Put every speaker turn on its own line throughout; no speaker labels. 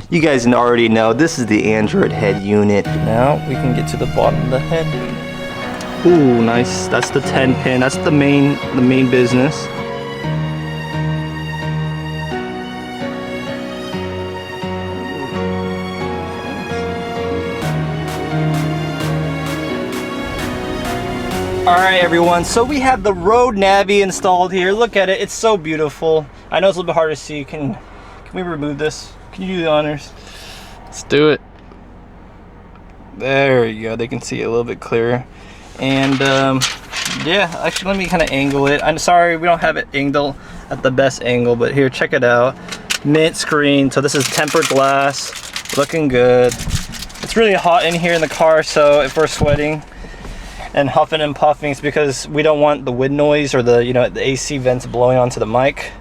You guys already know this is the Android head unit.
Now we can get to the bottom of the head. Ooh, nice. That's the 10 pin. That's the main business. Alright everyone, so we have the Roadnavi installed here. Look at it, it's so beautiful. I know it's a little bit hard to see. Can we remove this? Can you do the honors?
Let's do it.
There you go, they can see it a little bit clearer. And yeah, actually let me kind of angle it. I'm sorry we don't have it angled at the best angle, but here, check it out. Mint screen, so this is tempered glass, looking good. It's really hot in here in the car, so if we're sweating and huffing and puffing, it's because we don't want the wind noise or the the AC vents blowing onto the mic.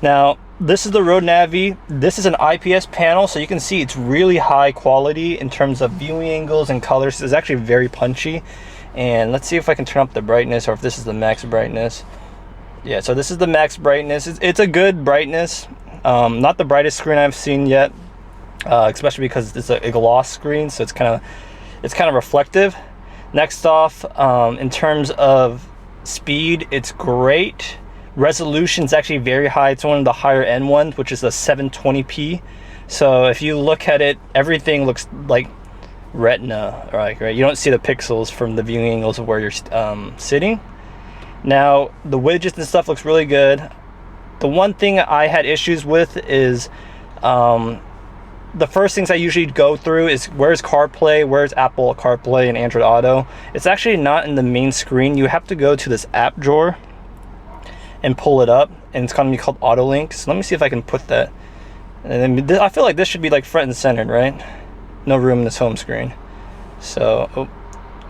Now this is the Roadnavi. This is an IPS panel, so you can see it's really high quality in terms of viewing angles and colors. It's actually very punchy. And let's see if I can turn up the brightness, or if this is the max brightness. Yeah, so this is the max brightness. It's a good brightness. Not the brightest screen I've seen yet, especially because it's a gloss screen, so it's kind of reflective. Next off, in terms of speed, it's great. Resolution is actually very high. It's one of the higher end ones, which is a 720p. So if you look at it, everything looks like retina, right? You don't see the pixels from the viewing angles of where you're sitting. Now the widgets and stuff looks really good. The one thing I had issues with is the first things I usually go through is where's CarPlay, where's Apple CarPlay and Android Auto. It's actually not in the main screen. You have to go to this app drawer and pull it up, and it's going to be called Auto Link. So let me see if I can put that. And then I feel like this should be like front and centered, right? No room in this home screen. So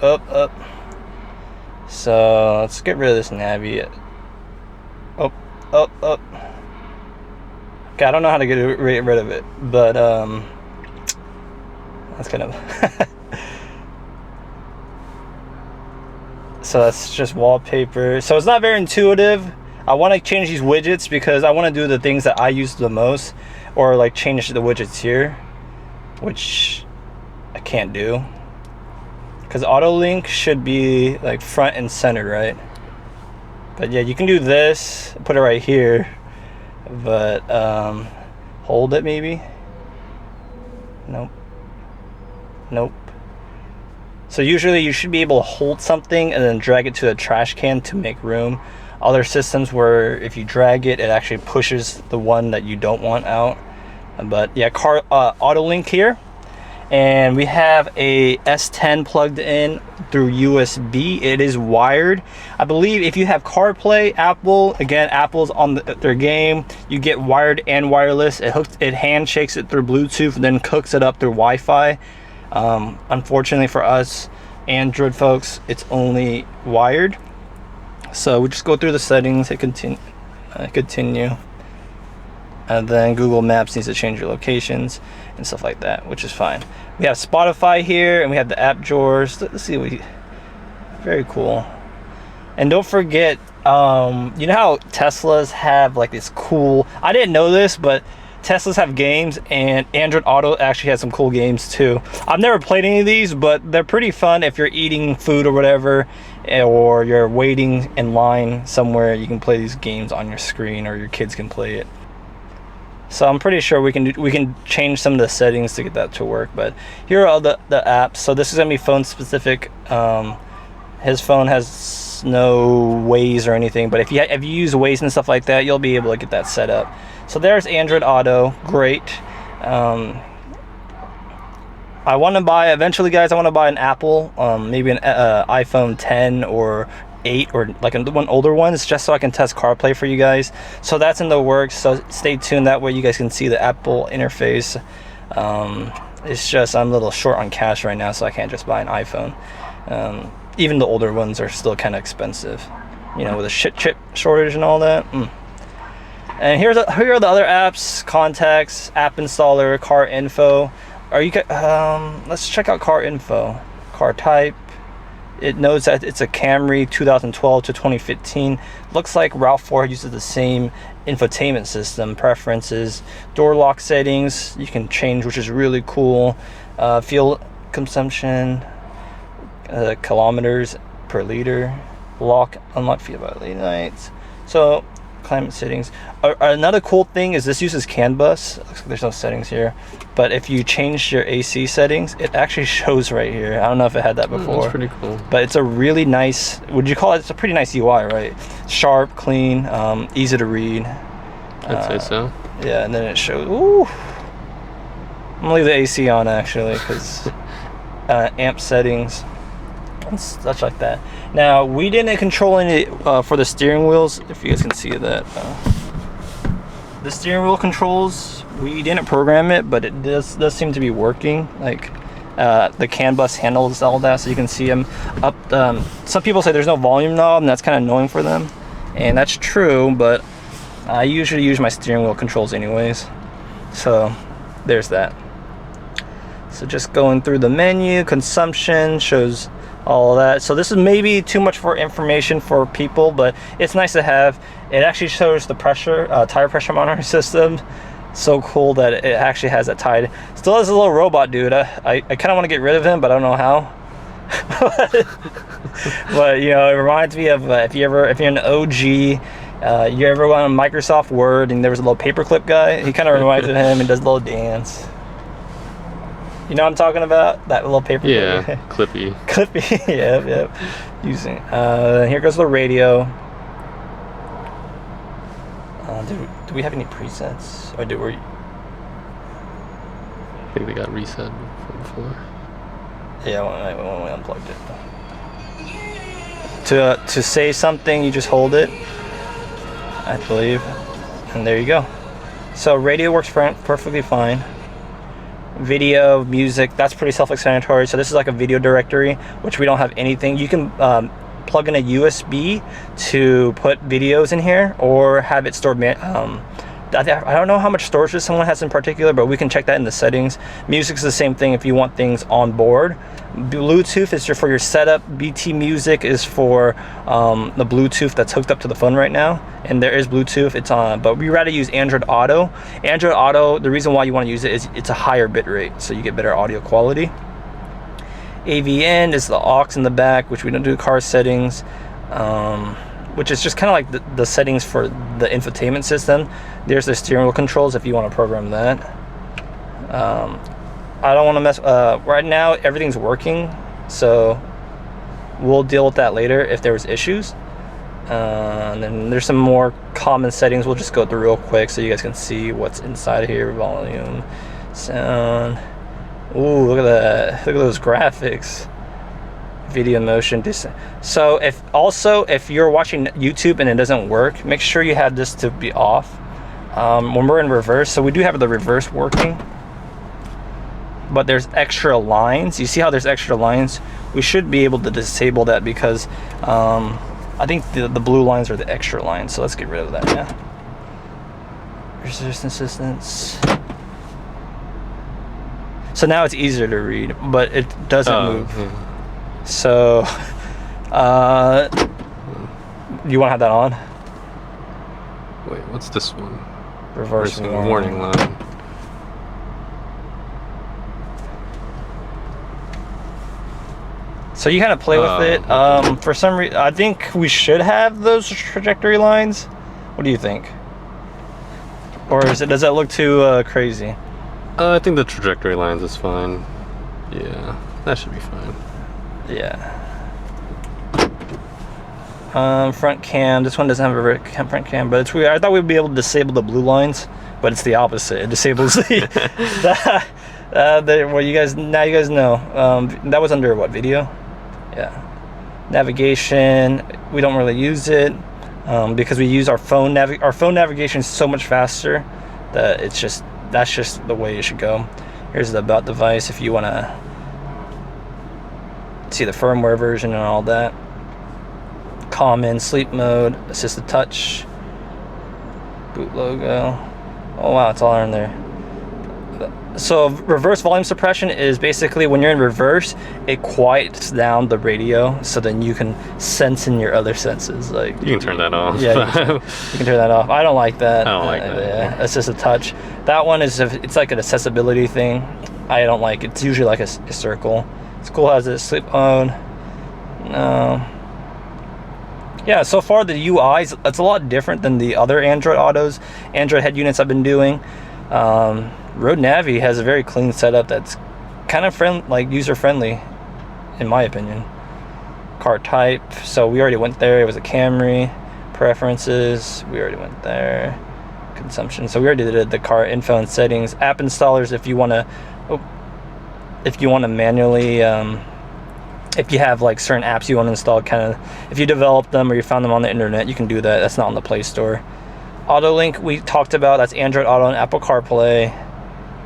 up. So let's get rid of this Navi. Up. Okay, I don't know how to get rid of it, but that's kind of so that's just wallpaper. So it's not very intuitive. I want to change these widgets because I want to do the things that I use the most, or like change the widgets here, which I can't do because Auto Link should be like front and center, right? But yeah, you can do this, put it right here. But hold it maybe. Nope. So usually you should be able to hold something and then drag it to a trash can to make room. Other systems where if you drag it, it actually pushes the one that you don't want out. But yeah, Auto Link here. And we have a S10 plugged in through USB. It is wired. I believe if you have CarPlay, Apple, again, Apple's on their game. You get wired and wireless. It handshakes it through Bluetooth and then hooks it up through Wi-Fi. Unfortunately for us Android folks, it's only wired. So we just go through the settings, hit continue. And then Google Maps needs to change your locations and stuff like that, which is fine. We have Spotify here, and we have the app drawers. Let's see what very cool. And don't forget, you know how Teslas have like this cool, I didn't know this, but Teslas have games, and Android Auto actually has some cool games too. I've never played any of these, but they're pretty fun if you're eating food or whatever, or you're waiting in line somewhere. You can play these games on your screen, or your kids can play it. So I'm pretty sure we can change some of the settings to get that to work. But here are all the apps. So this is gonna be phone specific. His phone has no Waze or anything, but if you use Waze and stuff like that, you'll be able to get that set up. So there's Android Auto, great. I want to buy eventually, guys. I want to buy an Apple, maybe an iPhone 10 or 8 or like one older ones, just so I can test CarPlay for you guys. So that's in the works, so stay tuned. That way you guys can see the Apple interface. It's just I'm a little short on cash right now, so I can't just buy an iPhone. Even the older ones are still kind of expensive, with a chip shortage and all that. And here are the other apps: contacts, app installer, car info. Let's check out car info. Car type It knows that it's a Camry 2012 to 2015. Looks like RAV4 uses the same infotainment system. Preferences, door lock settings, you can change, which is really cool. Fuel consumption, kilometers per liter, lock, unlock fuel by late nights. So climate settings. Another cool thing is this uses CAN bus. Looks like there's no settings here, but if you change your AC settings, it actually shows right here. I don't know if it had that before.
That's pretty cool.
But it's a really nice, would you call it, it's a pretty nice UI, right? Sharp, clean, easy to read.
I'd say so.
Yeah, and then it shows, ooh. I'm gonna leave the AC on actually, because amp settings and such like that. Now, we didn't control any for the steering wheels, if you guys can see that. The steering wheel controls, we didn't program it, but it does seem to be working. Like the CAN bus handles all that, so you can see them up. Some people say there's no volume knob, and that's kind of annoying for them, and that's true, but I usually use my steering wheel controls anyways. So there's that. So just going through the menu, consumption shows all of that. So this is maybe too much for information for people, but it's nice to have. It actually shows the pressure, tire pressure monitoring system. So cool that it actually has that tied. Still has a little robot dude. I kind of want to get rid of him, but I don't know how. But you know, it reminds me of if you're an OG, you ever went on Microsoft Word and there was a little paperclip guy. He kind of reminds me of him and does a little dance. You know what I'm talking about? That little paper.
Yeah, clippy.
Clippy, yep. Using. Here goes the radio. Do we have any presets? Or do we?
I think they got reset from before.
Yeah, when we unplugged it. To say something, you just hold it, I believe, and there you go. So radio works perfectly fine. Video, music, that's pretty self-explanatory. So this is like a video directory, which we don't have anything. You can plug in a USB to put videos in here, or have it stored. I don't know how much storage someone has in particular, but we can check that in the settings. Music's the same thing if you want things on board. Bluetooth is for your setup. BT Music is for the Bluetooth that's hooked up to the phone right now, and there is Bluetooth. It's on, but we rather use Android Auto. Android Auto, the reason why you want to use it is it's a higher bit rate, so you get better audio quality. AVN is the aux in the back, which we don't do car settings, which is just kind of like the settings for the infotainment system. There's the steering wheel controls if you want to program that. I don't want to mess, right now everything's working, so we'll deal with that later if there was issues. And then there's some more common settings we'll just go through real quick so you guys can see what's inside of here. Volume, sound. Ooh, look at that. Look at those graphics. Video motion. So if you're watching YouTube and it doesn't work, make sure you have this to be off. When we're in reverse, so we do have the reverse working, but there's extra lines. You see how there's extra lines? We should be able to disable that because I think the blue lines are the extra lines. So let's get rid of that. Yeah. Resistance distance. So now it's easier to read, but it doesn't move. Yeah. So, do you want to have that on?
Wait, what's this one?
Reverse
warning line.
So you kind of play with it. For some reason, I think we should have those trajectory lines. What do you think? Or does that look too crazy?
I think the trajectory lines is fine. Yeah, that should be fine.
Yeah. Front cam. This one doesn't have a front cam, but it's weird. I thought we'd be able to disable the blue lines, but it's the opposite. It disables the. Well, you guys know. That was under what, video? Yeah. Navigation. We don't really use it because we use our phone. Our phone navigation is so much faster that that's just the way it should go. Here's the about device if you want to see the firmware version and all that. Common, sleep mode, assisted touch, boot logo. Oh wow, it's all in there. So reverse volume suppression is basically when you're in reverse, it quiets down the radio, so then you can sense in your other senses. Like
You can turn that off.
Yeah, you can turn that off. I don't like that.
I don't like that.
Yeah, it's just a touch. That one is it's like an accessibility thing. I don't like it. It's usually like a circle. It's cool. Has it sleep mode? No. Yeah, so far the UI's it's a lot different than the other Android head units I've been doing. Roadnavi has a very clean setup that's kind of user friendly, in my opinion. Car type, so we already went there. It was a Camry. Preferences, we already went there. Consumption, so we already did the car info and settings. App installers, if you want to manually, if you have like certain apps you want to install, if you develop them or you found them on the internet, you can do that. That's not on the Play Store. AutoLink we talked about. That's Android Auto and Apple CarPlay,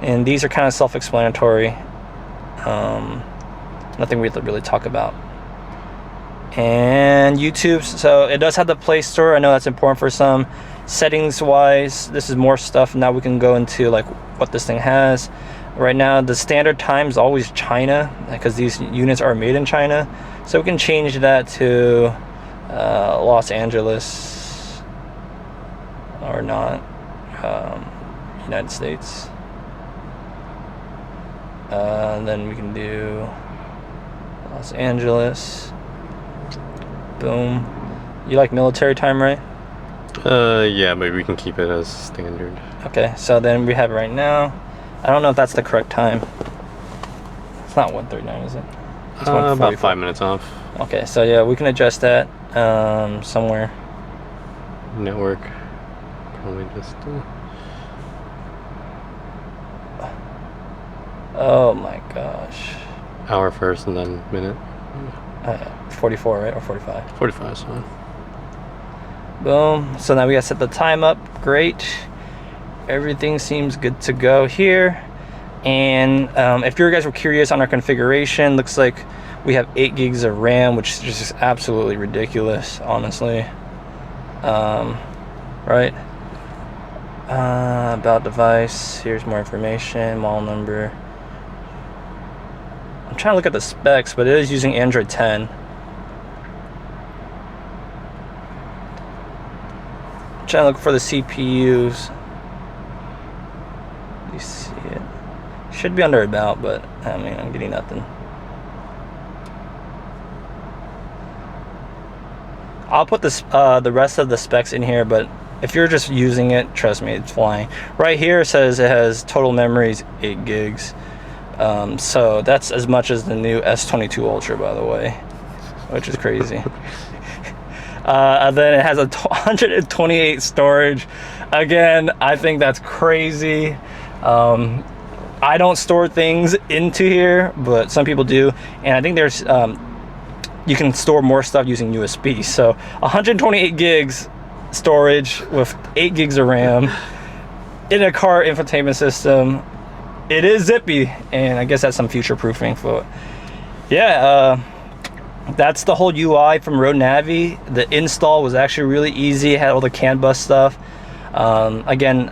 and these are kind of self-explanatory. Nothing we have to really talk about. And YouTube, so it does have the Play Store. I know that's important for some. Settings wise, this is more stuff. Now we can go into like what this thing has. Right now the standard time is always China, because these units are made in China, so we can change that to Los Angeles or not, United States. And then we can do Los Angeles. Boom. You like military time, right?
Yeah, but we can keep it as standard.
Okay, so then we have it right now. I don't know if that's the correct time. It's not 1:39, is it? It's
About 5 minutes off.
Okay, so yeah, we can adjust that somewhere.
Network. Probably just.
Oh my gosh.
Hour first and then minute.
44, right? Or 45?
45 is fine.
Boom. So now we got to set the time up. Great. Everything seems good to go here. And if you guys were curious on our configuration, looks like we have 8 gigs of RAM, which is just absolutely ridiculous, honestly. Right? About device. Here's more information. Model number. I'm trying to look at the specs, but it is using Android 10. I'm trying to look for the CPUs. You see it? Should be under about, but I mean, I'm getting nothing. I'll put this the rest of the specs in here, but if you're just using it, trust me, it's flying. Right here it says it has total memories 8 gigs. So that's as much as the new S22 Ultra, by the way, which is crazy. And then it has a 128 storage. Again, I think that's crazy. I don't store things into here, but some people do, and I think there's you can store more stuff using USB. So 128 gigs storage with 8 gigs of RAM in a car infotainment system. It is zippy, and I guess that's some future proofing for it. Yeah, that's the whole UI from Roadnavi. The install was actually really easy. It had all the CAN bus stuff. Again,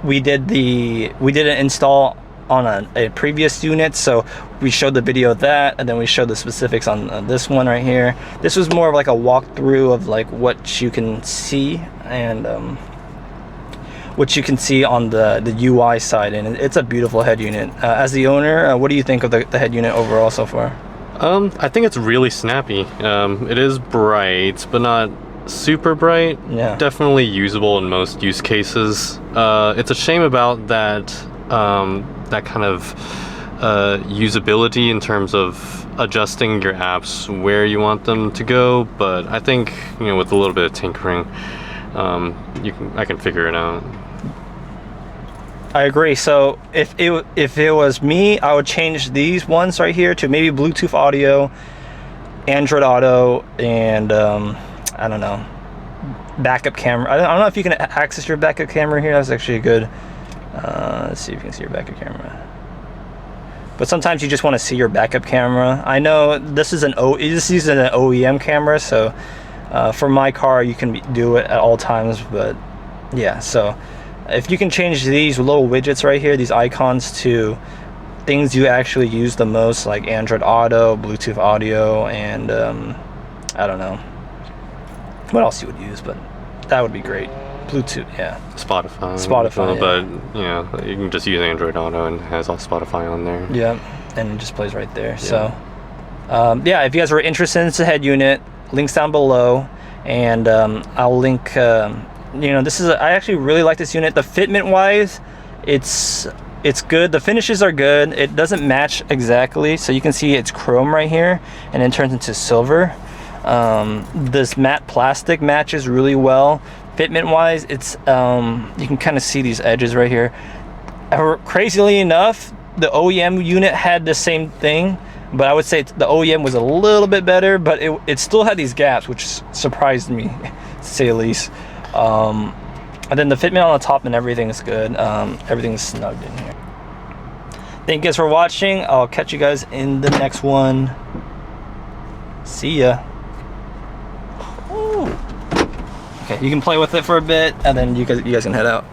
we did an install on a previous unit, so we showed the video of that, and then we showed the specifics on this one right here. This was more of like a walkthrough of like what you can see and what you can see on the UI side, and it's a beautiful head unit. As the owner, what do you think of the head unit overall so far?
I think it's really snappy. It is bright, but not super bright.
Yeah.
Definitely usable in most use cases. It's a shame about that that kind of usability in terms of adjusting your apps where you want them to go, but I think, you know, with a little bit of tinkering, I can figure it out.
I agree. So if it was me, I would change these ones right here to maybe Bluetooth audio, Android Auto, and I don't know, backup camera. I don't know if you can access your backup camera here. That's actually a good. Let's see if you can see your backup camera. But sometimes you just want to see your backup camera. I know this is an OEM camera, so for my car you can do it at all times. But yeah, so if you can change these little widgets right here, these icons, to things you actually use the most, like Android Auto, Bluetooth audio, and I don't know what else you would use, but that would be great. Bluetooth, yeah.
Spotify.
Yeah.
But you know, you can just use Android Auto and it has all Spotify on there.
Yeah, and it just plays right there. Yeah. So, yeah, if you guys were interested in this head unit, links down below, and I'll link. You know, this is I actually really like this unit. The fitment wise, it's good. The finishes are good. It doesn't match exactly, so you can see it's chrome right here, and then turns into silver. This matte plastic matches really well. Fitment wise, it's you can kind of see these edges right here. Crazily enough, the OEM unit had the same thing, but I would say the OEM was a little bit better, but it still had these gaps, which surprised me, to say the least. And then the fitment on the top and everything is good. Everything's snugged in here. Thank you guys for watching. I'll catch you guys in the next one. See ya. Ooh. Okay, you can play with it for a bit, and then you guys can head out.